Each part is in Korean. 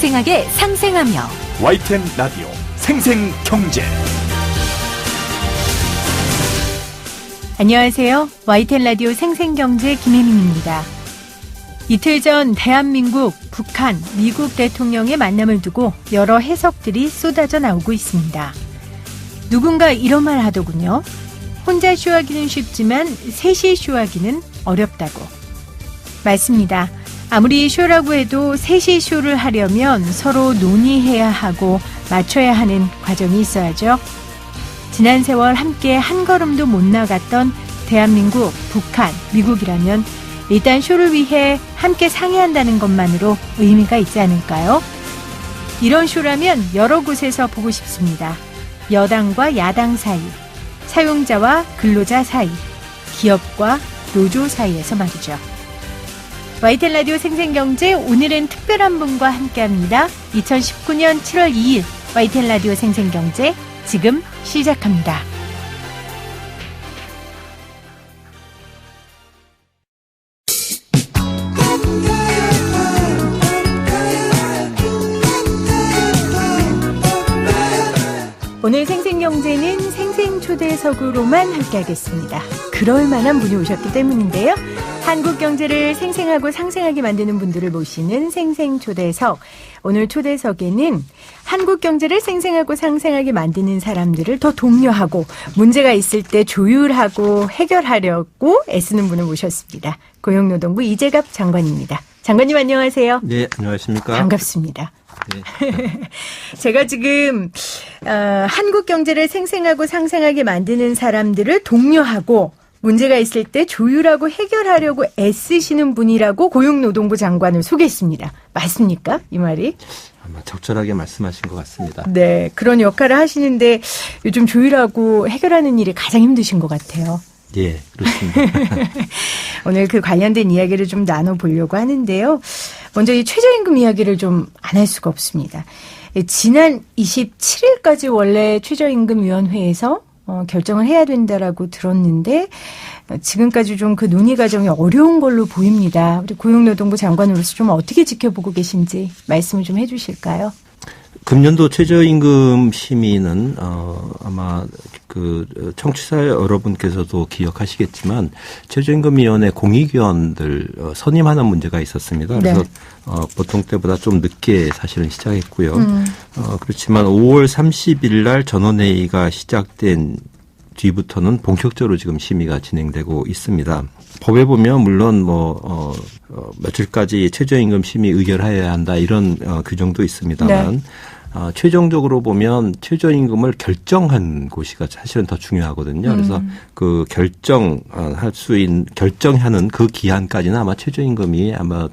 생생하게 상생하며 YTN 라디오 생생경제. 안녕하세요. YTN 라디오 생생경제 김혜민입니다. 이틀 전 대한민국, 북한, 미국 대통령의 만남을 두고 여러 해석들이 쏟아져 나오고 있습니다. 누군가 이런 말 하더군요. 혼자 쇼하기는 쉽지만 셋이 쇼하기는 어렵다고. 맞습니다. 아무리 쇼라고 해도 셋이 쇼를 하려면 서로 논의해야 하고 맞춰야 하는 과정이 있어야죠. 지난 세월 함께 한 걸음도 못 나갔던 대한민국, 북한, 미국이라면 일단 쇼를 위해 함께 상의한다는 것만으로 의미가 있지 않을까요? 이런 쇼라면 여러 곳에서 보고 싶습니다. 여당과 야당 사이, 사용자와 근로자 사이, 기업과 노조 사이에서 말이죠. YTN 라디오 생생경제, 오늘은 특별한 분과 함께합니다. 2019년 7월 2일 YTN 라디오 생생경제 지금 시작합니다. 오늘 생생경제는 생생초대석으로만 함께하겠습니다. 그럴 만한 분이 오셨기 때문인데요. 한국 경제를 생생하고 상생하게 만드는 분들을 모시는 생생초대석. 오늘 초대석에는 한국 경제를 생생하고 상생하게 만드는 사람들을 더 독려하고 문제가 있을 때 조율하고 해결하려고 애쓰는 분을 모셨습니다. 고용노동부 이재갑 장관입니다. 장관님 안녕하세요. 네, 안녕하십니까. 반갑습니다. 네. 제가 지금 한국 경제를 생생하고 상생하게 만드는 사람들을 독려하고 문제가 있을 때 조율하고 해결하려고 애쓰시는 분이라고 고용노동부 장관을 소개했습니다. 맞습니까? 이 말이? 아마 적절하게 말씀하신 것 같습니다. 네, 그런 역할을 하시는데 요즘 조율하고 해결하는 일이 가장 힘드신 것 같아요. 예, 그렇습니다. 오늘 그 관련된 이야기를 좀 나눠보려고 하는데요. 먼저 이 최저임금 이야기를 좀 안 할 수가 없습니다. 지난 27일까지 원래 최저임금위원회에서 결정을 해야 된다라고 들었는데 지금까지 좀 그 논의 과정이 어려운 걸로 보입니다. 우리 고용노동부 장관으로서 좀 어떻게 지켜보고 계신지 말씀을 좀 해 주실까요? 금년도 최저임금 심의는 아마 그 청취자 여러분께서도 기억하시겠지만 최저임금위원회 공익위원들 선임하는 문제가 있었습니다. 그래서 네. 보통 때보다 좀 늦게 사실은 시작했고요. 그렇지만 5월 30일 날 전원회의가 시작된 뒤부터는 본격적으로 지금 심의가 진행되고 있습니다. 법에 보면 물론 며칠까지 최저임금 심의 의결해야 한다 이런 규정도 있습니다만 네. 최종적으로 보면 최저임금을 결정한 곳이가 사실은 더 중요하거든요. 그래서 그 결정하는 그 기한까지는 아마 최저임금이 아마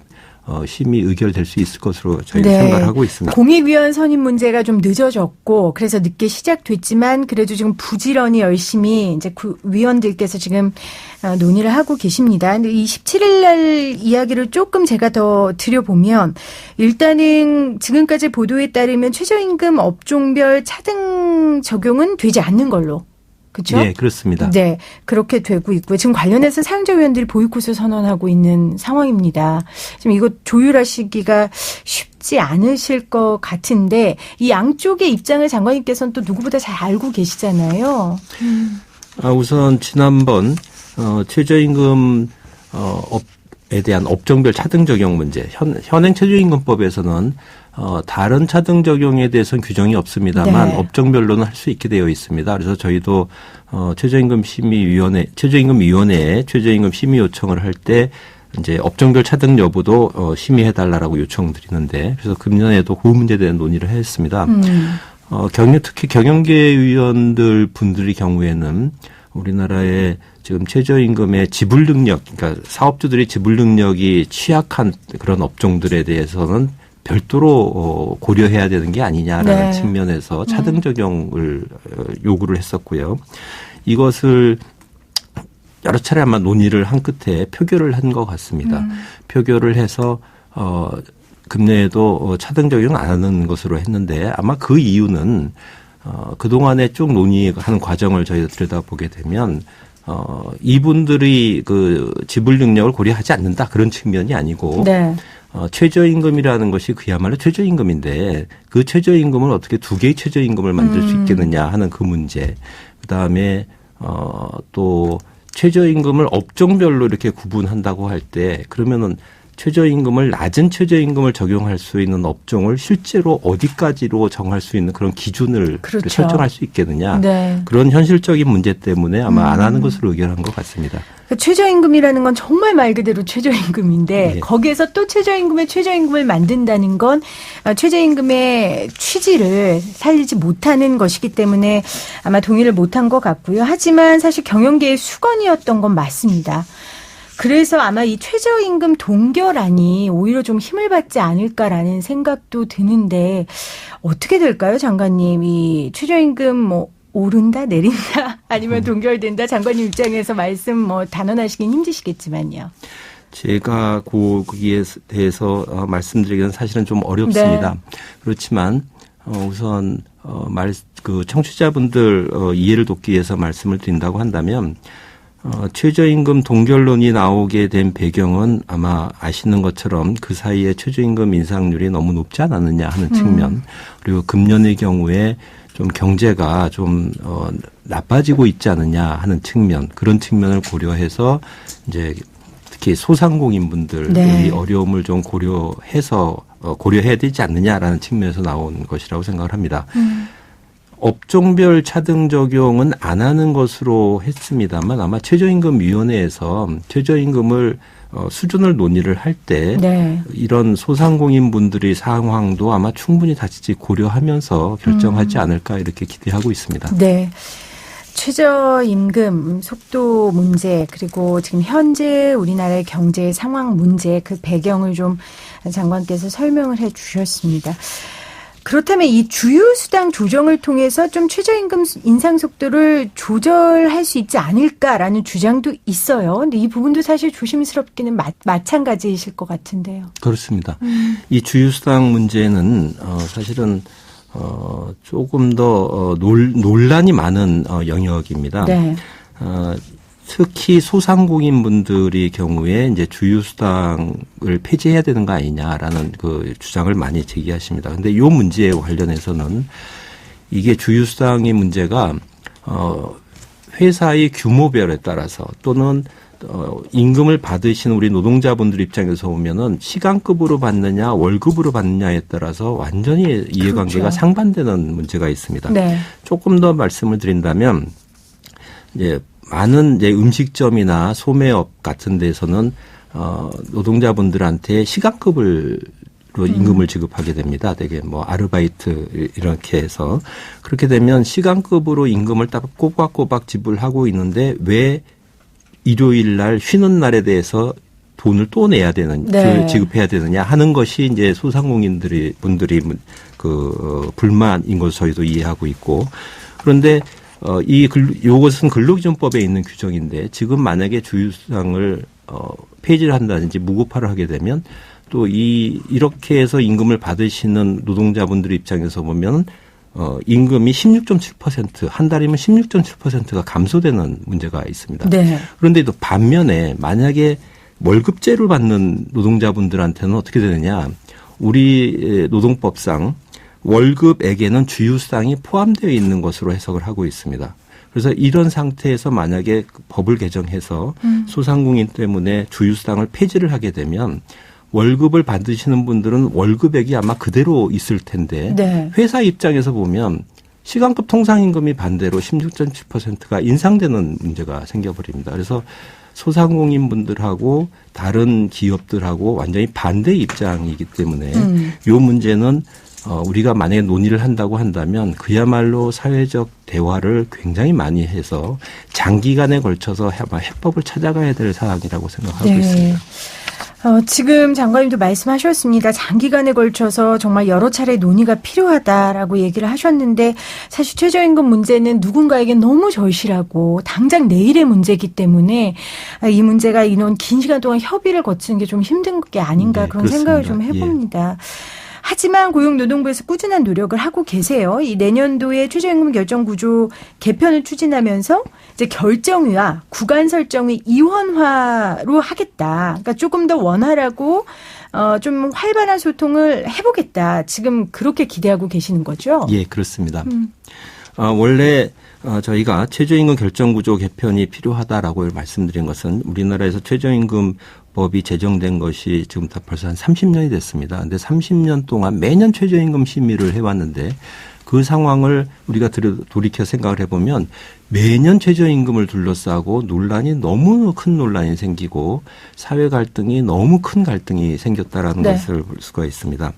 심의 의결될 수 있을 것으로 저희는 네. 생각을 하고 있습니다. 공익위원 선임 문제가 좀 늦어졌고 그래서 늦게 시작됐지만 그래도 지금 부지런히 열심히 이제 위원들께서 지금 논의를 하고 계십니다. 근데 이 17일 날 이야기를 조금 제가 더 드려보면 일단은 지금까지 보도에 따르면 최저임금 업종별 차등 적용은 되지 않는 걸로. 그렇죠? 네, 그렇습니다. 네, 그렇게 되고 있고요. 지금 관련해서 사용자 위원들이 보이콧을 선언하고 있는 상황입니다. 지금 이거 조율하시기가 쉽지 않으실 것 같은데 이 양쪽의 입장을 장관님께서는 또 누구보다 잘 알고 계시잖아요. 우선 지난번 최저임금 에 대한 업종별 차등 적용 문제, 현행 최저임금법에서는 다른 차등 적용에 대해서는 규정이 없습니다만 네. 업종별로는 할 수 있게 되어 있습니다. 그래서 저희도 최저임금위원회에 최저임금 심의 요청을 할 때 이제 업종별 차등 여부도 심의해달라고 요청드리는데 그래서 금년에도 그 문제에 대한 논의를 했습니다. 특히 경영계위원들 분들의 경우에는 우리나라의 지금 최저임금의 지불 능력, 그러니까 사업주들이 지불 능력이 취약한 그런 업종들에 대해서는 별도로 고려해야 되는 게 아니냐라는 네. 측면에서 차등 적용을 요구를 했었고요. 이것을 여러 차례 아마 논의를 한 끝에 표결을 한 것 같습니다. 표결을 해서 금년에도 차등 적용 안 하는 것으로 했는데 아마 그 이유는 그동안에 쭉 논의하는 과정을 저희가 들여다보게 되면 이분들이 그 지불 능력을 고려하지 않는다 그런 측면이 아니고 네. 최저임금이라는 것이 그야말로 최저임금인데 그 최저임금을 어떻게 두 개의 최저임금을 만들 수 있겠느냐 하는 그 문제. 그다음에 또 최저임금을 업종별로 이렇게 구분한다고 할 때 그러면은 최저임금을 낮은 최저임금을 적용할 수 있는 업종을 실제로 어디까지로 정할 수 있는 그런 기준을 그렇죠. 설정할 수 있겠느냐. 네. 그런 현실적인 문제 때문에 아마 안 하는 것으로 의견한 것 같습니다. 최저임금이라는 건 정말 말 그대로 최저임금인데 네. 거기에서 또 최저임금을 만든다는 건 최저임금의 취지를 살리지 못하는 것이기 때문에 아마 동의를 못한 것 같고요. 하지만 사실 경영계의 수건이었던 건 맞습니다. 그래서 아마 이 최저임금 동결안이 오히려 좀 힘을 받지 않을까라는 생각도 드는데 어떻게 될까요, 장관님? 이 최저임금 오른다, 내린다, 아니면 동결된다? 장관님 입장에서 말씀 단언하시긴 힘드시겠지만요. 제가 거기에 대해서 말씀드리기는 사실은 좀 어렵습니다. 네. 그렇지만 우선 청취자분들 이해를 돕기 위해서 말씀을 드린다고 한다면 최저임금 동결론이 나오게 된 배경은 아마 아시는 것처럼 그 사이에 최저임금 인상률이 너무 높지 않았느냐 하는 측면, 그리고 금년의 경우에 좀 경제가 좀 나빠지고 있지 않느냐 하는 측면, 그런 측면을 고려해서 이제 특히 소상공인분들의 네. 어려움을 좀 고려해야 되지 않느냐라는 측면에서 나온 것이라고 생각을 합니다. 업종별 차등 적용은 안 하는 것으로 했습니다만 아마 최저임금위원회에서 최저임금을 수준을 논의를 할 때 네. 이런 소상공인 분들의 상황도 아마 충분히 다시 고려하면서 결정하지 않을까 이렇게 기대하고 있습니다. 네. 최저임금 속도 문제 그리고 지금 현재 우리나라의 경제 상황 문제 그 배경을 좀 장관께서 설명을 해 주셨습니다. 그렇다면 이 주유수당 조정을 통해서 좀 최저임금 인상 속도를 조절할 수 있지 않을까라는 주장도 있어요. 근데 이 부분도 사실 조심스럽기는 마찬가지이실 것 같은데요. 그렇습니다. 이 주유수당 문제는 사실은 조금 더 논란이 많은 영역입니다. 네. 특히 소상공인 분들의 경우에 이제 주유수당을 폐지해야 되는 거 아니냐라는 그 주장을 많이 제기하십니다. 그런데 이 문제에 관련해서는 이게 주유수당의 문제가 회사의 규모별에 따라서 또는 임금을 받으신 우리 노동자분들 입장에서 보면은 시간급으로 받느냐 월급으로 받느냐에 따라서 완전히 이해관계가 그렇죠. 상반되는 문제가 있습니다. 네. 조금 더 말씀을 드린다면 이제 많은 이제 음식점이나 소매업 같은 데서는 노동자분들한테 시간급으로 임금을 지급하게 됩니다. 되게 아르바이트 이렇게 해서 그렇게 되면 시간급으로 임금을 딱 꼬박꼬박 지불하고 있는데 왜 일요일 날 쉬는 날에 대해서 돈을 또 내야 되는, 네. 지급해야 되느냐 하는 것이 이제 소상공인들이 분들이 불만인 것을 저희도 이해하고 있고 그런데 요것은 근로기준법에 있는 규정인데 지금 만약에 주유수당을 폐지를 한다든지 무급화를 하게 되면 또 이렇게 해서 임금을 받으시는 노동자분들 입장에서 보면 임금이 16.7% 한 달이면 16.7%가 감소되는 문제가 있습니다. 네. 그런데 또 반면에 만약에 월급제를 받는 노동자분들한테는 어떻게 되느냐? 우리 노동법상 월급액에는 주유수당이 포함되어 있는 것으로 해석을 하고 있습니다. 그래서 이런 상태에서 만약에 법을 개정해서 소상공인 때문에 주유수당을 폐지를 하게 되면 월급을 받으시는 분들은 월급액이 아마 그대로 있을 텐데 네. 회사 입장에서 보면 시간급 통상임금이 반대로 16.7%가 인상되는 문제가 생겨버립니다. 그래서 소상공인 분들하고 다른 기업들하고 완전히 반대 입장이기 때문에 이 문제는 우리가 만약에 논의를 한다고 한다면 그야말로 사회적 대화를 굉장히 많이 해서 장기간에 걸쳐서 해법을 찾아가야 될 사항이라고 생각하고 네. 있습니다. 지금 장관님도 말씀하셨습니다. 장기간에 걸쳐서 정말 여러 차례 논의가 필요하다라고 얘기를 하셨는데 사실 최저임금 문제는 누군가에게 너무 절실하고 당장 내일의 문제이기 때문에 이 문제가 이런 긴 시간 동안 협의를 거치는 게 좀 힘든 게 아닌가 그런 그렇습니다. 생각을 좀 해봅니다. 하지만 고용노동부에서 꾸준한 노력을 하고 계세요. 이 내년도에 최저임금 결정 구조 개편을 추진하면서 이제 결정위와 구간 설정위 이원화로 하겠다. 그러니까 조금 더 원활하고 좀 활발한 소통을 해보겠다. 지금 그렇게 기대하고 계시는 거죠? 예, 그렇습니다. 원래 저희가 최저임금 결정구조 개편이 필요하다라고 말씀드린 것은 우리나라에서 최저임금법이 제정된 것이 지금 다 벌써 한 30년이 됐습니다. 그런데 30년 동안 매년 최저임금 심의를 해왔는데 그 상황을 우리가 돌이켜 생각을 해보면 매년 최저임금을 둘러싸고 너무 큰 논란이 생기고 사회 갈등이 너무 큰 갈등이 생겼다라는 네. 것을 볼 수가 있습니다.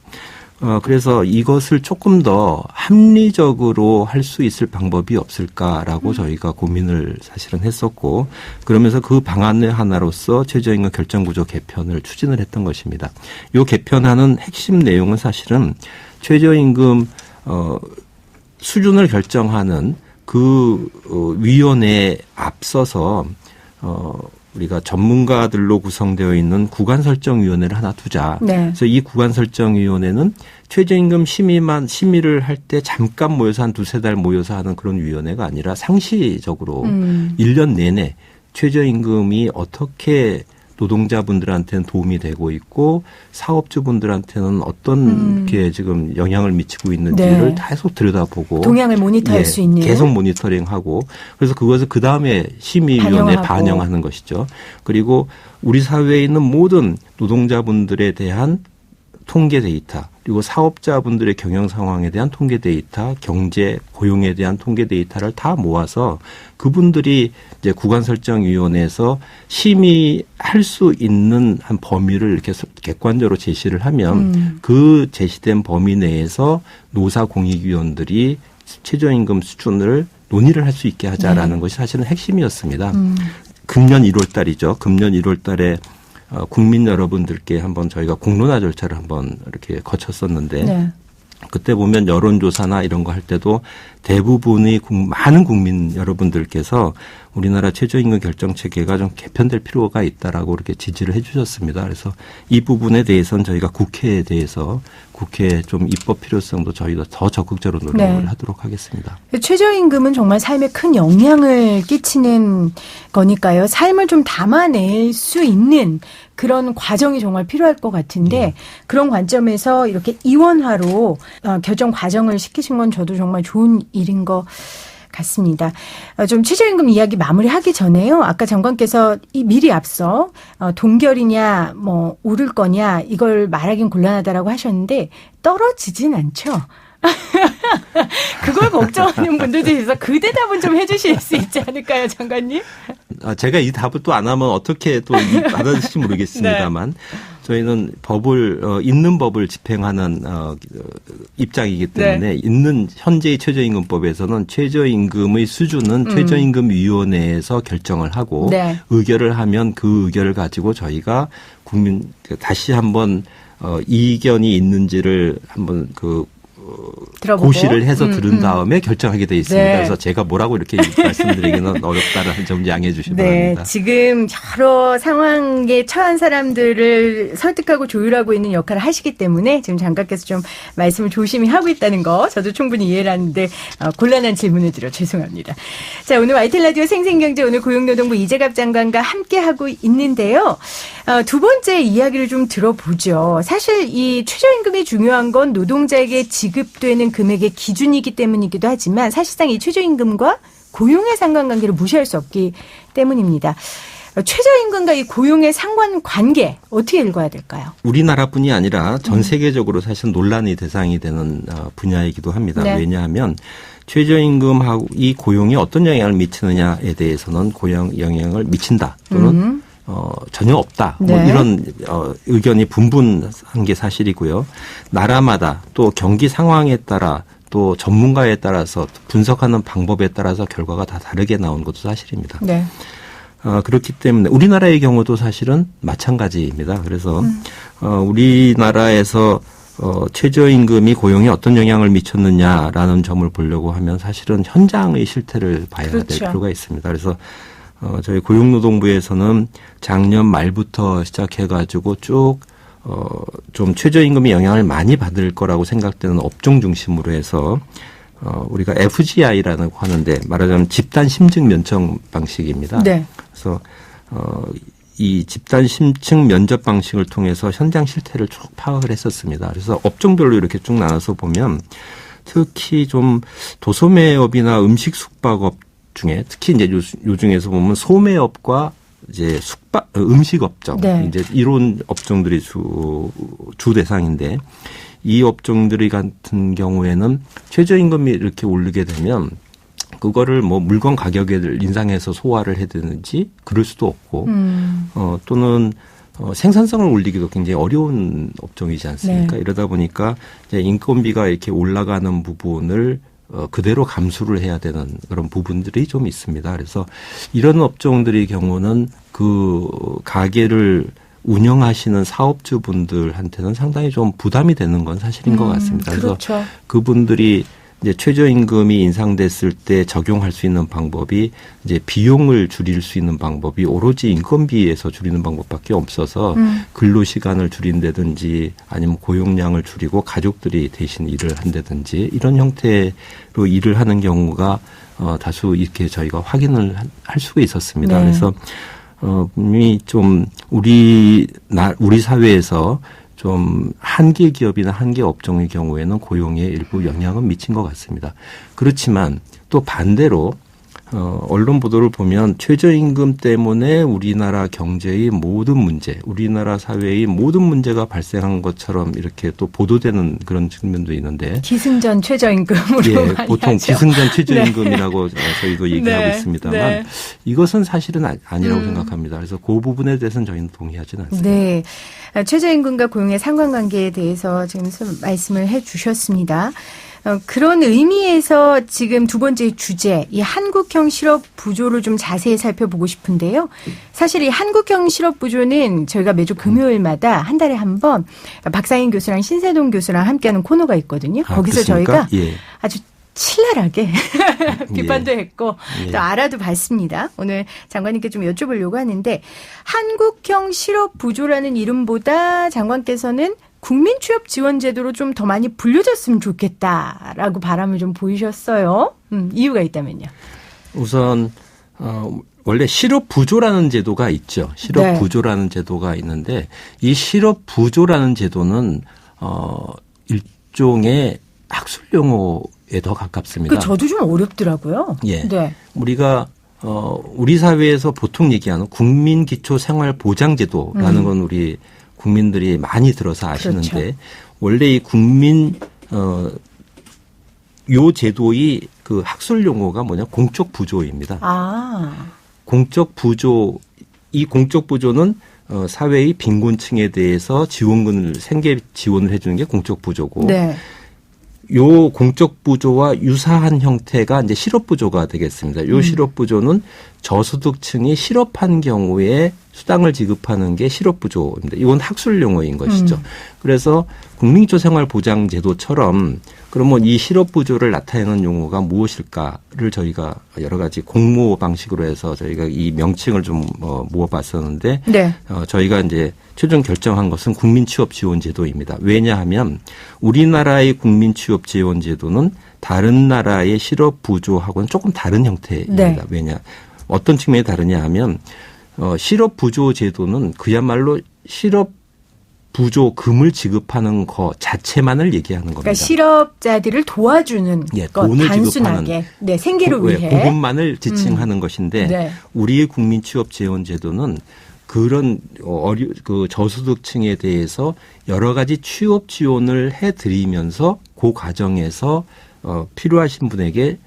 그래서 이것을 조금 더 합리적으로 할 수 있을 방법이 없을까라고 저희가 고민을 사실은 했었고 그러면서 그 방안의 하나로서 최저임금 결정구조 개편을 추진을 했던 것입니다. 이 개편하는 핵심 내용은 사실은 최저임금 수준을 결정하는 그 위원회에 앞서서 우리가 전문가들로 구성되어 있는 구간설정위원회를 하나 두자. 네. 그래서 이 구간설정위원회는 최저임금 심의를 할 때 잠깐 모여서 한 두세 달 모여서 하는 그런 위원회가 아니라 상시적으로 1년 내내 최저임금이 어떻게 노동자분들한테는 도움이 되고 있고 사업주분들한테는 어떤 게 지금 영향을 미치고 있는지를 네. 계속 들여다보고 동향을 모니터할 수 있는 계속 모니터링하고 그래서 그것을 그다음에 심의위원회에 반영하는 것이죠. 그리고 우리 사회에 있는 모든 노동자분들에 대한 통계 데이터 그리고 사업자분들의 경영 상황에 대한 통계 데이터, 경제, 고용에 대한 통계 데이터를 다 모아서 그분들이 이제 구간설정위원회에서 심의할 수 있는 한 범위를 이렇게 객관적으로 제시를 하면 그 제시된 범위 내에서 노사공익위원들이 최저임금 수준을 논의를 할 수 있게 하자라는 것이 사실은 핵심이었습니다. 금년 1월 달이죠. 금년 1월 달에 국민 여러분들께 한번 저희가 공론화 절차를 한번 이렇게 거쳤었는데 네. 그때 보면 여론조사나 이런 거 할 때도 대부분의 많은 국민 여러분들께서 우리나라 최저임금 결정 체계가 좀 개편될 필요가 있다라고 이렇게 지지를 해 주셨습니다. 그래서 이 부분에 대해서는 저희가 국회에 대해서 국회 좀 입법 필요성도 저희가 더 적극적으로 노력을 네. 하도록 하겠습니다. 최저임금은 정말 삶에 큰 영향을 끼치는 거니까요. 삶을 좀 담아낼 수 있는 그런 과정이 정말 필요할 것 같은데 그런 관점에서 이렇게 이원화로 결정 과정을 시키신 건 저도 정말 좋은 일인 것 같습니다. 좀 최저임금 이야기 마무리하기 전에요. 아까 장관께서 미리 앞서 동결이냐 뭐 오를 거냐 이걸 말하긴 곤란하다라고 하셨는데 떨어지진 않죠. 그걸 걱정하는 분들도 있어서 그 대답은 좀 해주실 수 있지 않을까요, 장관님? 제가 이 답을 또 안 하면 어떻게 또 받아들일지 모르겠습니다만 네. 저희는 있는 법을 집행하는 입장이기 때문에 네. 있는 현재의 최저임금법에서는 최저임금의 수준은 최저임금위원회에서 결정을 하고 네. 의결을 하면 그 의결을 가지고 저희가 다시 한번 이견이 있는지를 한번 들어보고. 고시를 해서 들은 다음에 결정하게 돼 있습니다. 네. 그래서 제가 뭐라고 이렇게 말씀드리기는 어렵다라는 점 양해해 주시기 네, 바랍니다. 지금 여러 상황에 처한 사람들을 설득하고 조율하고 있는 역할을 하시기 때문에 지금 장관께서 좀 말씀을 조심히 하고 있다는 거 저도 충분히 이해를 하는데 곤란한 질문을 드려 죄송합니다. 자, 오늘 YTN 라디오 생생경제 오늘 고용노동부 이재갑 장관과 함께하고 있는데요. 두 번째 이야기를 좀 들어보죠. 사실 이 최저임금이 중요한 건 노동자에게 지급되는 금액의 기준이기 때문이기도 하지만 사실상 이 최저임금과 고용의 상관관계를 무시할 수 없기 때문입니다. 최저임금과 이 고용의 상관관계 어떻게 읽어야 될까요? 우리나라뿐이 아니라 전 세계적으로 사실 논란의 대상이 되는 분야이기도 합니다. 네. 왜냐하면 최저임금하고 이 고용이 어떤 영향을 미치느냐에 대해서는 고용 영향을 미친다 또는 전혀 없다. 네. 뭐 이런 의견이 분분한 게 사실이고요. 나라마다 또 경기 상황에 따라 또 전문가에 따라서 분석하는 방법에 따라서 결과가 다 다르게 나온 것도 사실입니다. 네. 그렇기 때문에 우리나라의 경우도 사실은 마찬가지입니다. 그래서 우리나라에서 최저임금이 고용에 어떤 영향을 미쳤느냐라는 점을 보려고 하면 사실은 현장의 실태를 봐야 그렇죠. 될 필요가 있습니다. 그래서 저희 고용노동부에서는 작년 말부터 시작해가지고 쭉 좀 최저임금이 영향을 많이 받을 거라고 생각되는 업종 중심으로 해서 우리가 FGI라고 하는데 말하자면 집단 심증 면청 방식입니다. 네. 그래서 이 집단 심층 면접 방식을 통해서 현장 실태를 쭉 파악을 했었습니다. 그래서 업종별로 이렇게 쭉 나눠서 보면 특히 좀 도소매업이나 음식 숙박업 중에 특히 이제 요 중에서 보면 소매업과 이제 음식업종 네. 이제 이런 업종들이 주 대상인데 이 업종들이 같은 경우에는 최저임금이 이렇게 오르게 되면 그거를 뭐 물건 가격을 인상해서 소화를 해야 되는지 그럴 수도 없고 또는 생산성을 올리기도 굉장히 어려운 업종이지 않습니까? 네. 이러다 보니까 이제 인건비가 이렇게 올라가는 부분을 그대로 감수를 해야 되는 그런 부분들이 좀 있습니다. 그래서 이런 업종들의 경우는 그 가게를 운영하시는 사업주분들한테는 상당히 좀 부담이 되는 건 사실인 것 같습니다. 그래서 그렇죠. 그분들이 이제 최저임금이 인상됐을 때 적용할 수 있는 방법이 이제 비용을 줄일 수 있는 방법이 오로지 인건비에서 줄이는 방법밖에 없어서 근로 시간을 줄인다든지 아니면 고용량을 줄이고 가족들이 대신 일을 한다든지 이런 형태로 일을 하는 경우가 다수 이렇게 저희가 확인을 할 수가 있었습니다. 네. 그래서 이미 좀 우리 사회에서 좀 한계 기업이나 한계 업종의 경우에는 고용에 일부 영향은 미친 것 같습니다. 그렇지만 또 반대로 언론 보도를 보면 최저임금 때문에 우리나라 경제의 모든 문제, 우리나라 사회의 모든 문제가 발생한 것처럼 이렇게 또 보도되는 그런 측면도 있는데 기승전 최저임금으로 예, 많이 보통 하죠. 기승전 최저임금이라고 저희도 얘기하고 네, 있습니다만 네. 이것은 사실은 아니라고 생각합니다. 그래서 그 부분에 대해서는 저희는 동의하지는 않습니다. 네. 최저임금과 고용의 상관관계에 대해서 지금 말씀을 해 주셨습니다. 그런 의미에서 지금 두 번째 주제, 이 한국형 실업 부조를 좀 자세히 살펴보고 싶은데요. 사실 이 한국형 실업 부조는 저희가 매주 금요일마다 한 달에 한 번 박상인 교수랑 신세동 교수랑 함께하는 코너가 있거든요. 거기서 그렇습니까? 저희가 예. 아주 친랄하게 비판도 했고 또 알아도 봤습니다. 오늘 장관님께 좀 여쭤보려고 하는데 한국형 실업 부조라는 이름보다 장관께서는 국민 취업 지원 제도로 좀 더 많이 불려졌으면 좋겠다라고 바람을 좀 보이셨어요. 이유가 있다면요. 우선 원래 실업 부조라는 제도가 있죠. 실업 네. 부조라는 제도가 있는데 이 실업 부조라는 제도는 일종의 학술 용어에 더 가깝습니다. 저도 좀 어렵더라고요. 예. 네. 우리가 우리 사회에서 보통 얘기하는 국민기초생활보장제도라는 건 우리 국민들이 많이 들어서 아시는데 그렇죠. 원래 이 요 제도의 그 학술 용어가 뭐냐 공적 부조입니다. 공적 부조 이 공적 부조는 사회의 빈곤층에 대해서 지원금을 생계 지원을 해주는 게 공적 부조고 네. 요 공적 부조와 유사한 형태가 이제 실업 부조가 되겠습니다. 요 실업 부조는 저소득층이 실업한 경우에 수당을 지급하는 게 실업 부조입니다. 이건 학술 용어인 것이죠. 그래서 국민기초생활보장제도처럼 그러면 이 실업 부조를 나타내는 용어가 무엇일까를 저희가 여러 가지 공모 방식으로 해서 저희가 이 명칭을 좀 모아봤었는데 네. 저희가 이제 최종 결정한 것은 국민취업지원제도입니다. 왜냐하면 우리나라의 국민취업지원제도는 다른 나라의 실업부조하고는 조금 다른 형태입니다. 네. 왜냐 어떤 측면이 다르냐 하면 실업부조제도는 그야말로 실업부조금을 지급하는 것 자체만을 얘기하는 겁니다. 그러니까 실업자들을 도와주는 것, 돈을 단순하게 네, 생계를 위해. 그것만을 지칭하는 것인데 네. 우리의 국민취업지원제도는 그런 그 저소득층에 대해서 여러 가지 취업 지원을 해드리면서 그 과정에서 필요하신 분에게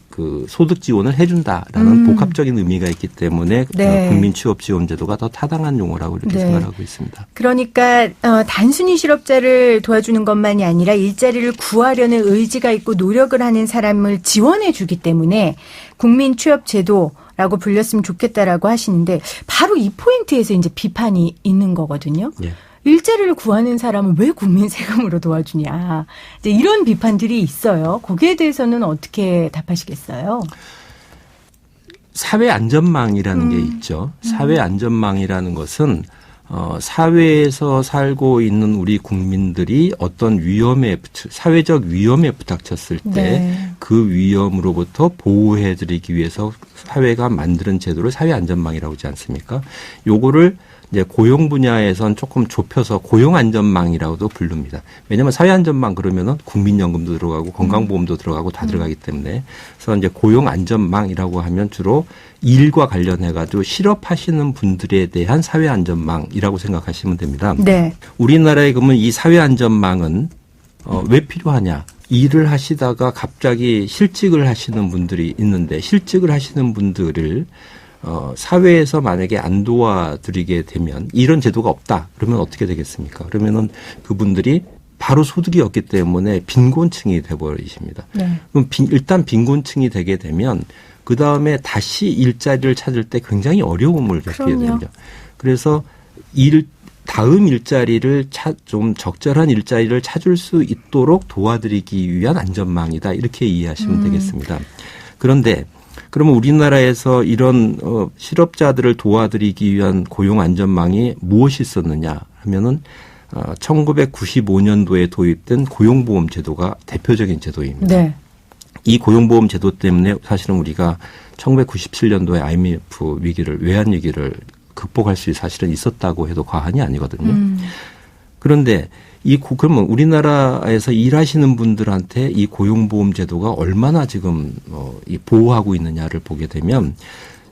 그 소득 지원을 해준다라는 복합적인 의미가 있기 때문에 네. 국민취업지원제도가 더 타당한 용어라고 이렇게 네. 생각하고 있습니다. 그러니까 단순히 실업자를 도와주는 것만이 아니라 일자리를 구하려는 의지가 있고 노력을 하는 사람을 지원해 주기 때문에 국민취업제도라고 불렸으면 좋겠다라고 하시는데 바로 이 포인트에서 이제 비판이 있는 거거든요. 예. 일자리를 구하는 사람은 왜 국민 세금으로 도와주냐. 이제 이런 비판들이 있어요. 거기에 대해서는 어떻게 답하시겠어요? 사회 안전망이라는 게 있죠. 사회 안전망이라는 것은 사회에서 살고 있는 우리 국민들이 어떤 사회적 위험에 부닥쳤을 때 그 위험으로부터 보호해드리기 위해서 사회가 만드는 제도를 사회안전망이라고 하지 않습니까? 요거를 이제 고용 분야에선 조금 좁혀서 고용안전망이라고도 부릅니다. 왜냐하면 사회안전망 그러면은 국민연금도 들어가고 건강보험도 들어가고 다 들어가기 때문에 그래서 이제 고용안전망이라고 하면 주로 일과 관련해가지고 실업하시는 분들에 대한 사회안전망이라고 생각하시면 됩니다. 네. 우리나라에 그러면 이 사회안전망은 왜 필요하냐? 일을 하시다가 갑자기 실직을 하시는 분들이 있는데 실직을 하시는 분들을 사회에서 만약에 안 도와드리게 되면 이런 제도가 없다. 그러면 어떻게 되겠습니까? 그러면은 그분들이 바로 소득이 없기 때문에 빈곤층이 돼버리십니다. 네. 그럼 일단 빈곤층이 되게 되면 그 다음에 다시 일자리를 찾을 때 굉장히 어려움을 겪게 됩니다. 그래서 다음 일자리를 좀 적절한 일자리를 찾을 수 있도록 도와드리기 위한 안전망이다. 이렇게 이해하시면 되겠습니다. 그런데 그러면 우리나라에서 이런 실업자들을 도와드리기 위한 고용안전망이 무엇이 있었느냐 하면은 1995년도에 도입된 고용보험 제도가 대표적인 제도입니다. 네. 이 고용보험 제도 때문에 사실은 우리가 1997년도에 IMF 외환 위기를 극복할 수 사실은 있었다고 해도 과언이 아니거든요. 그런데 그러면 우리나라에서 일하시는 분들한테 이 고용보험 제도가 얼마나 지금 보호하고 있느냐를 보게 되면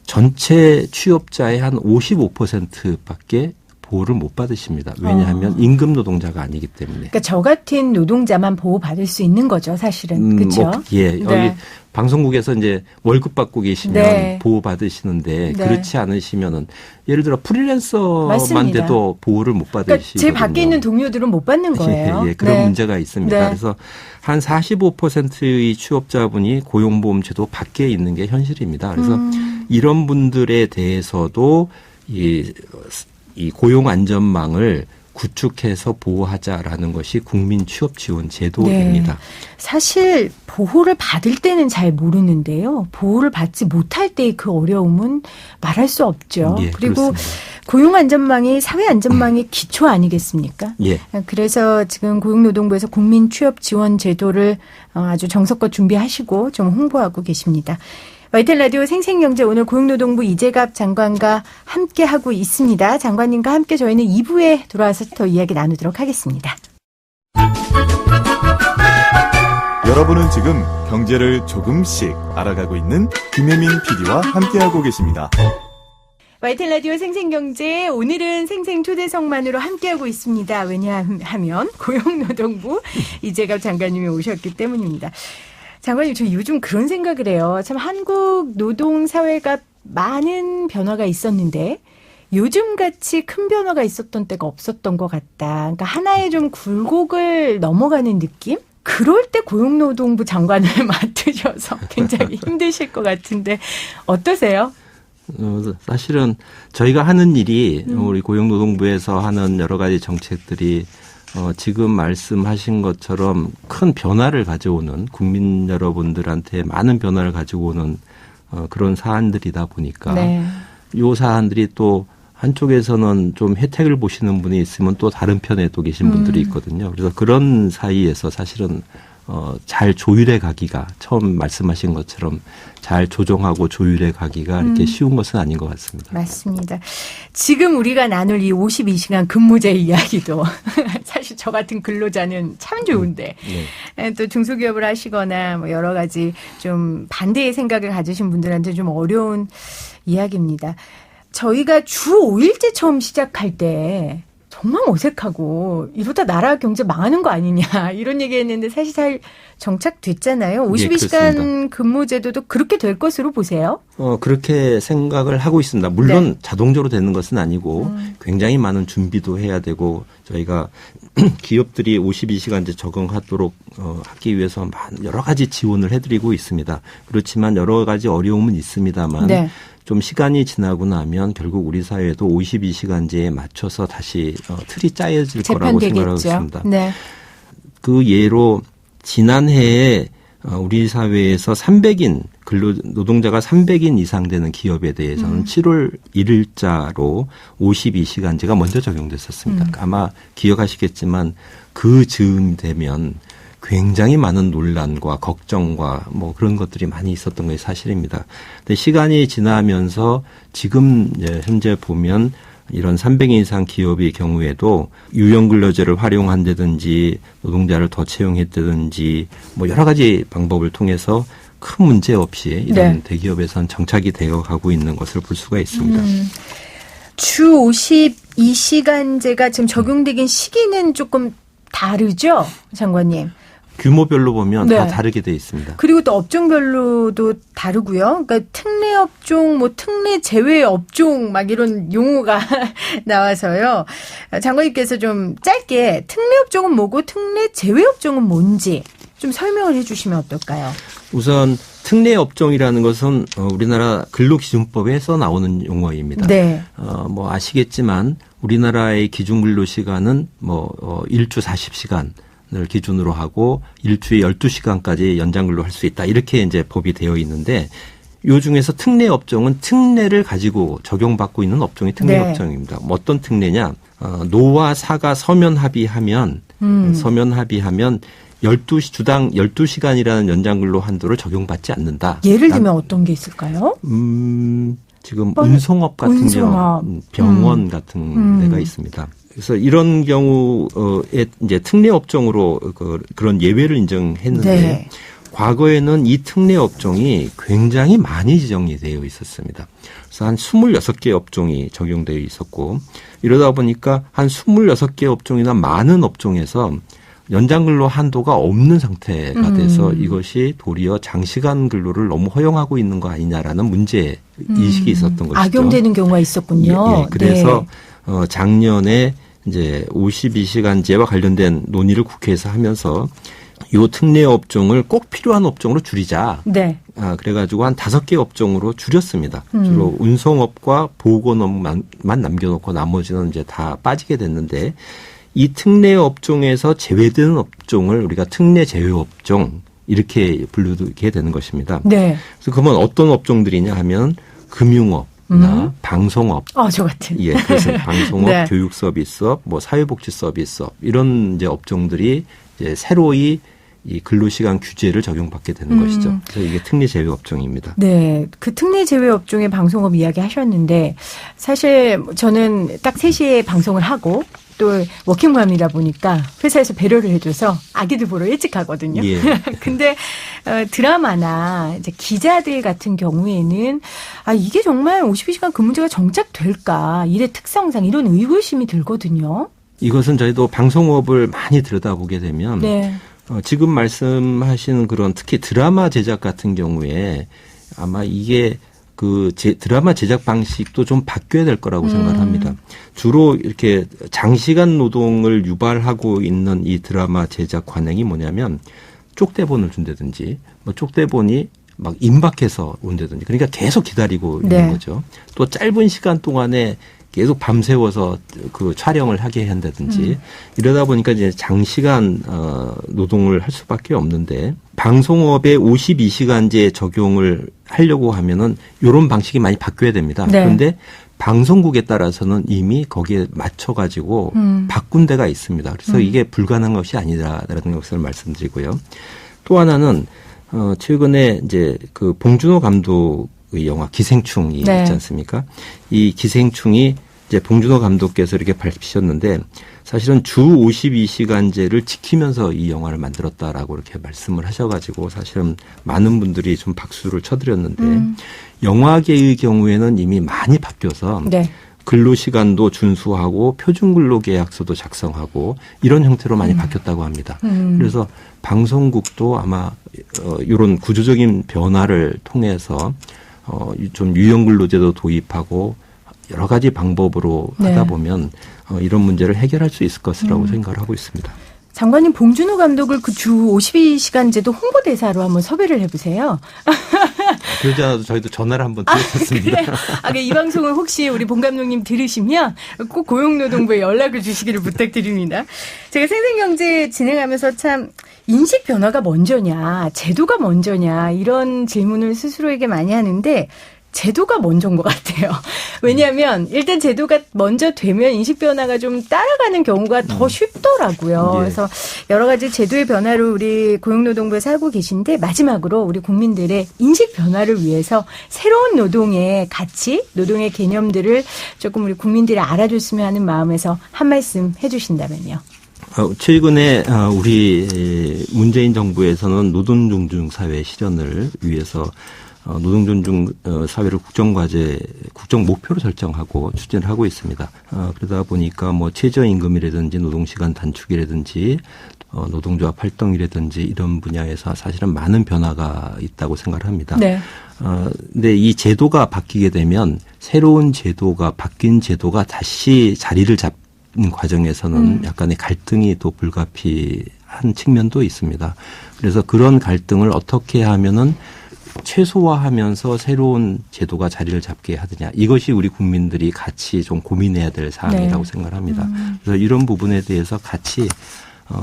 전체 취업자의 한 55%밖에 보호를 못 받으십니다. 왜냐하면 임금 노동자가 아니기 때문에. 그러니까 저 같은 노동자만 보호받을 수 있는 거죠, 사실은. 그렇죠? 네. 여기 방송국에서 이제 월급 받고 계시면 보호받으시는데 그렇지 않으시면은 예를 들어 프리랜서만 맞습니다. 돼도 보호를 못 받으시거든요. 그러니까 제 밖에 있는 동료들은 못 받는 거예요. 그런 문제가 있습니다. 그래서 한 45%의 취업자분이 고용보험 제도 밖에 있는 게 현실입니다. 그래서 이런 분들에 대해서도 이 고용안전망을 구축해서 보호하자라는 것이 국민 취업 지원 제도입니다. 네. 사실 보호를 받을 때는 잘 모르는데요. 보호를 받지 못할 때의 그 어려움은 말할 수 없죠. 예, 그리고 그렇습니다. 고용안전망이 사회안전망의 기초 아니겠습니까? 예. 그래서 지금 고용노동부에서 국민 취업 지원 제도를 아주 정석껏 준비하시고 좀 홍보하고 계십니다. YTN 라디오 생생경제 오늘 고용노동부 이재갑 장관과 함께하고 있습니다. 장관님과 함께 저희는 2부에 돌아와서 더 이야기 나누도록 하겠습니다. 여러분은 지금 경제를 조금씩 알아가고 있는 김혜민 PD와 함께하고 계십니다. YTN 라디오 생생경제 오늘은 생생초대석만으로 함께하고 있습니다. 왜냐하면 고용노동부 이재갑 장관님이 오셨기 때문입니다. 장관님, 저 요즘 그런 생각을 해요. 참 한국 노동사회가 많은 변화가 있었는데 요즘같이 큰 변화가 있었던 때가 없었던 것 같다. 그러니까 하나의 좀 굴곡을 넘어가는 느낌? 그럴 때 고용노동부 장관을 맡으셔서 굉장히 힘드실 것 같은데 어떠세요? 사실은 저희가 하는 일이 우리 고용노동부에서 하는 여러 가지 정책들이 지금 말씀하신 것처럼 큰 변화를 가져오는 국민 여러분들한테 많은 변화를 가지고 오는 그런 사안들이다 보니까 이 사안들이 또 한쪽에서는 좀 혜택을 보시는 분이 있으면 또 다른 편에 또 계신 분들이 있거든요. 그래서 그런 사이에서 사실은 잘 조율해 가기가 처음 말씀하신 것처럼 잘 조정하고 조율해 가기가 이렇게 쉬운 것은 아닌 것 같습니다. 맞습니다. 지금 우리가 나눌 이 52시간 근무제 이야기도 사실 저 같은 근로자는 참 좋은데 또 중소기업을 하시거나 뭐 여러 가지 좀 반대의 생각을 가지신 분들한테 좀 어려운 이야기입니다. 저희가 주 5일제 처음 시작할 때 정말 어색하고 이러다 나라 경제 망하는 거 아니냐 이런 얘기했는데 사실 잘 정착됐잖아요. 52시간 근무제도도 그렇게 될 것으로 보세요? 그렇게 생각을 하고 있습니다. 물론 자동적으로 되는 것은 아니고 굉장히 많은 준비도 해야 되고 저희가 기업들이 52시간제 적응하도록 하기 위해서 여러 가지 지원을 해드리고 있습니다. 그렇지만 여러 가지 어려움은 있습니다만 좀 시간이 지나고 나면 결국 우리 사회도 52시간제에 맞춰서 다시 틀이 짜여질 거라고 생각하고 있습니다. 그 예로 지난해에 우리 사회에서 300인 노동자가 300인 이상 되는 기업에 대해서는 7월 1일자로 52시간제가 먼저 적용됐었습니다. 아마 기억하시겠지만 그 즈음 되면 굉장히 많은 논란과 걱정과 뭐 그런 것들이 많이 있었던 게 사실입니다. 근데 시간이 지나면서 지금 이제 현재 보면 이런 300인 이상 기업의 경우에도 유연근로제를 활용한다든지 노동자를 더 채용했다든지 뭐 여러 가지 방법을 통해서 큰 문제 없이 이런 네. 대기업에선 정착이 되어 가고 있는 것을 볼 수가 있습니다. 주 52시간제가 지금 적용되긴 시기는 조금 다르죠, 장관님? 규모별로 보면 네. 다 다르게 돼 있습니다. 그리고 또 업종별로도 다르고요. 그러니까 특례 업종, 뭐 특례 제외 업종 막 이런 용어가 나와서요. 장관님께서 좀 짧게 특례 업종은 뭐고 특례 제외 업종은 뭔지 좀 설명을 해 주시면 어떨까요? 우선 특례 업종이라는 것은 우리나라 근로기준법에 써 나오는 용어입니다. 네. 뭐 아시겠지만 우리나라의 기준 근로 시간은 일주 40시간 을 기준으로 하고 일주에 12시간까지 연장 근로할 수 있다. 이렇게 이제 법이 되어 있는데 이 중에서 특례 업종은 특례를 가지고 적용받고 있는 업종이 특례 네. 업종입니다. 어떤 특례냐? 노와 사가 서면 합의하면 12시 주당 12시간이라는 연장 근로 한도를 적용받지 않는다. 예를 들면 어떤 게 있을까요? 지금 운송업 같은 운송업. 경우, 병원 같은 데가 있습니다. 그래서 이런 경우에 이제 특례 업종으로 그런 예외를 인정했는데 네. 과거에는 이 특례 업종이 굉장히 많이 지정이 되어 있었습니다. 그래서 한 26개 업종이 적용되어 있었고 이러다 보니까 한 26개 업종이나 많은 업종에서 연장 근로 한도가 없는 상태가 돼서 이것이 도리어 장시간 근로를 너무 허용하고 있는 거 아니냐라는 문제 의식이 있었던 것이죠. 악용되는 경우가 있었군요. 예, 그래서 네. 작년에 이제 52시간제와 관련된 논의를 국회에서 하면서 이 특례 업종을 꼭 필요한 업종으로 줄이자. 네. 그래가지고 한 5개 업종으로 줄였습니다. 주로 운송업과 보건업만 남겨놓고 나머지는 이제 다 빠지게 됐는데 이 특례 업종에서 제외되는 업종을 우리가 특례 제외 업종 이렇게 부르게 되는 것입니다. 네. 그래서 그러면 어떤 업종들이냐 하면 금융업이나 방송업. 저 같은. 예, 그래서 방송업, 네. 교육 서비스업, 뭐 사회복지 서비스업 이런 이제 업종들이 이제 새로이 이 근로시간 규제를 적용받게 되는 것이죠. 그래서 이게 특례 제외 업종입니다. 네. 그 특례 제외 업종의 방송업 이야기 하셨는데 사실 저는 딱 3시에 방송을 하고 또 워킹맘이다 보니까 회사에서 배려를 해줘서 아기들 보러 일찍 가거든요. 예. 근데 드라마나 이제 기자들 같은 경우에는 이게 정말 52시간 근무제가 정착될까 일의 특성상 이런 의구심이 들거든요. 이것은 저희도 방송업을 많이 들여다보게 되면 네. 지금 말씀하시는 그런 특히 드라마 제작 같은 경우에 아마 이게 드라마 제작 방식도 좀 바뀌어야 될 거라고 생각을 합니다. 주로 이렇게 장시간 노동을 유발하고 있는 이 드라마 제작 관행이 뭐냐면 쪽대본을 준다든지 뭐 쪽대본이 막 임박해서 온다든지 그러니까 계속 기다리고 네. 있는 거죠. 또 짧은 시간 동안에 계속 밤새워서 그 촬영을 하게 한다든지 이러다 보니까 이제 장시간 노동을 할 수밖에 없는데 방송업의 52시간제 적용을 하려고 하면은 이런 방식이 많이 바뀌어야 됩니다. 네. 그런데 방송국에 따라서는 이미 거기에 맞춰가지고 바꾼 데가 있습니다. 그래서 이게 불가능한 것이 아니다라는 것을 말씀드리고요. 또 하나는 최근에 이제 그 봉준호 감독의 영화 기생충이 네. 있지 않습니까? 이 기생충이 이제 봉준호 감독께서 이렇게 밝히셨는데 사실은 주 52시간제를 지키면서 이 영화를 만들었다라고 이렇게 말씀을 하셔가지고 사실은 많은 분들이 좀 박수를 쳐드렸는데 영화계의 경우에는 이미 많이 바뀌어서 네. 근로시간도 준수하고 표준근로계약서도 작성하고 이런 형태로 많이 바뀌었다고 합니다. 그래서 방송국도 아마 이런 구조적인 변화를 통해서 좀 유연근로제도 도입하고 여러 가지 방법으로 네. 하다 보면 이런 문제를 해결할 수 있을 것이라고 생각을 하고 있습니다. 장관님 봉준호 감독을 그 주 52시간제도 홍보대사로 한번 섭외를 해보세요. 그러지 않아도 저희도 전화를 한번 드렸었습니다. 그래요? 이 방송을 혹시 우리 봉 감독님 들으시면 꼭 고용노동부에 연락을 주시기를 부탁드립니다. 제가 생생경제 진행하면서 참 인식 변화가 먼저냐, 제도가 먼저냐 이런 질문을 스스로에게 많이 하는데 제도가 먼저인 것 같아요. 왜냐하면 일단 제도가 먼저 되면 인식 변화가 좀 따라가는 경우가 더 쉽더라고요. 예. 그래서 여러 가지 제도의 변화를 우리 고용노동부에서 하고 계신데 마지막으로 우리 국민들의 인식 변화를 위해서 새로운 노동의 가치, 노동의 개념들을 조금 우리 국민들이 알아줬으면 하는 마음에서 한 말씀 해주신다면요. 최근에 우리 문재인 정부에서는 노동존중 사회 실현을 위해서 노동존중 사회를 국정과제, 국정 목표로 설정하고 추진을 하고 있습니다. 그러다 보니까 뭐 최저임금이라든지 노동시간 단축이라든지 노동조합 활동이라든지 이런 분야에서 사실은 많은 변화가 있다고 생각을 합니다. 네. 근데 이 제도가 바뀌게 되면 새로운 제도가 바뀐 제도가 다시 자리를 잡는 과정에서는 약간의 갈등이 또 불가피한 측면도 있습니다. 그래서 그런 갈등을 어떻게 하면은 최소화하면서 새로운 제도가 자리를 잡게 하느냐. 이것이 우리 국민들이 같이 좀 고민해야 될 사항이라고 네. 생각을 합니다. 그래서 이런 부분에 대해서 같이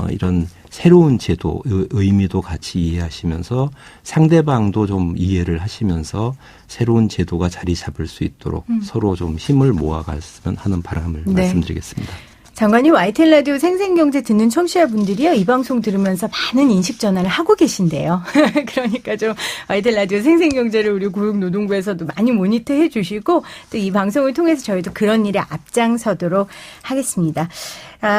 이런 새로운 제도 의미도 같이 이해하시면서 상대방도 좀 이해를 하시면서 새로운 제도가 자리 잡을 수 있도록 서로 좀 힘을 모아갔으면 하는 바람을 네. 말씀드리겠습니다. 장관님, YTN 라디오 생생경제 듣는 청취자분들이요, 이 방송 들으면서 많은 인식 전환을 하고 계신데요. 그러니까 좀 YTN 라디오 생생경제를 우리 고용노동부에서도 많이 모니터해 주시고 또 이 방송을 통해서 저희도 그런 일에 앞장서도록 하겠습니다.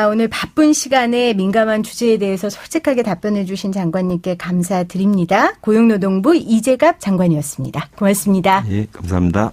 오늘 바쁜 시간에 민감한 주제에 대해서 솔직하게 답변해 주신 장관님께 감사드립니다. 고용노동부 이재갑 장관이었습니다. 고맙습니다. 예, 감사합니다.